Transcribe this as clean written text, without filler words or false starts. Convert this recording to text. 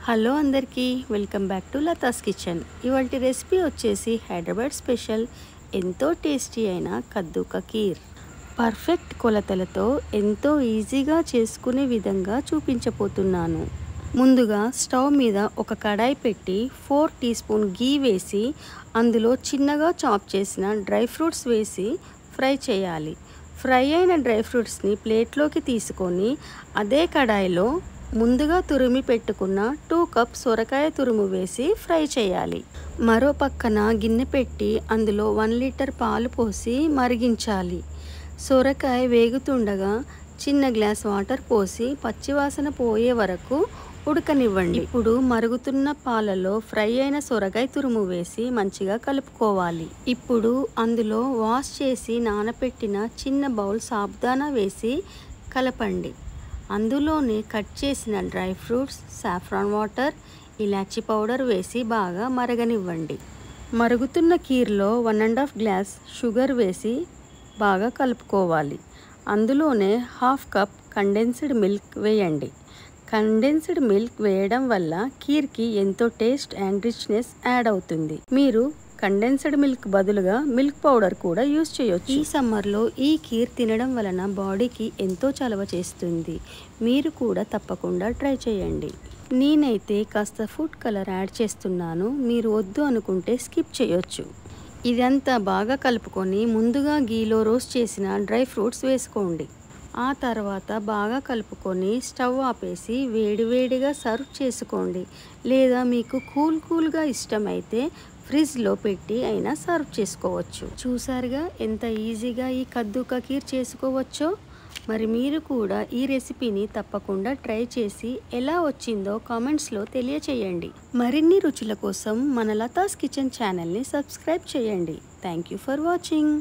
Hello అందరికీ welcome back to Latha's kitchen. ఇవాల్టి recipe వచ్చేసి హైదరాబాద్ స్పెషల్ ఎంతో టేస్టీ అయిన కద్దు కా కీర్. పర్ఫెక్ట్ కొలతలతో ఎంతో ఈజీగా చేసుకునే విధంగా చూపించబోతున్నాను. ముందుగా స్టవ్ మీద ఒక కడాయి పెట్టి 4 టీ స్పూన్ గీ వేసి అందులో చిన్నగా చాప్ చేసిన డ్రై ఫ్రూట్స్ వేసి ఫ్రై చేయాలి. ఫ్రై అయిన డ్రై ఫ్రూట్స్ని ప్లేట్లోకి తీసుకొని అదే కడాయిలో ముందుగా తురిమి పెట్టుకున్న 2 కప్ సొరకాయ తురుము వేసి ఫ్రై చేయాలి. మరో పక్కన గిన్నె పెట్టి అందులో 1 లీటర్ పాలు పోసి మరిగించాలి. సొరకాయ వేగుతుండగా చిన్న గ్లాస్ వాటర్ పోసి పచ్చివాసన పోయే వరకు ఉడకనివ్వండి. ఇప్పుడు మరుగుతున్న పాలలో ఫ్రై అయిన సొరకాయ తురుము వేసి మంచిగా కలుపుకోవాలి. ఇప్పుడు అందులో వాష్ చేసి నానబెట్టిన చిన్న బౌల్ సాబుదానా వేసి కలపండి. అందులోనే కట్ చేసిన డ్రై ఫ్రూట్స్, సాఫ్రాన్ వాటర్, ఇలాచీ పౌడర్ వేసి బాగా మరగనివ్వండి. మరుగుతున్న కీర్లో 1.5 గ్లాస్ షుగర్ వేసి బాగా కలుపుకోవాలి. అందులోనే 1/2 కప్ కండెన్స్డ్ మిల్క్ వేయండి. కండెన్స్డ్ మిల్క్ వేయడం వల్ల కీర్కి ఎంతో టేస్ట్ అండ్ రిచ్నెస్ యాడ్ అవుతుంది. మీరు కండెన్స్డ్ మిల్క్ బదులుగా మిల్క్ పౌడర్ కూడా యూస్ చేయొచ్చు. ఈ సమ్మర్లో ఈ కీర్ తినడం వలన బాడీకి ఎంతో చలవ చేస్తుంది. మీరు కూడా తప్పకుండా ట్రై చేయండి. నేనైతే కాస్త ఫుడ్ కలర్ యాడ్ చేస్తున్నాను. మీరు వద్దు అనుకుంటే స్కిప్ చేయొచ్చు. ఇదంతా బాగా కలుపుకొని ముందుగా గీలో రోస్ట్ చేసిన డ్రై ఫ్రూట్స్ వేసుకోండి. ఆ తర్వాత బాగా కలుపుకొని స్టవ్ ఆపేసి వేడివేడిగా సర్వ్ చేసుకోండి. లేదా మీకు కూల్గా ఇష్టమైతే ఫ్రిడ్జ్లో పెట్టి అయినా సర్వ్ చేసుకోవచ్చు. చూసారుగా ఎంత ఈజీగా ఈ కద్దు కా కీర్ చేసుకోవచ్చో. మరి మీరు కూడా ఈ రెసిపీని తప్పకుండా ట్రై చేసి ఎలా వచ్చిందో కామెంట్స్లో తెలియచేయండి. మరిన్ని రుచుల కోసం మన లతాస్ కిచెన్ ఛానల్ని సబ్స్క్రైబ్ చేయండి. Thank you for watching.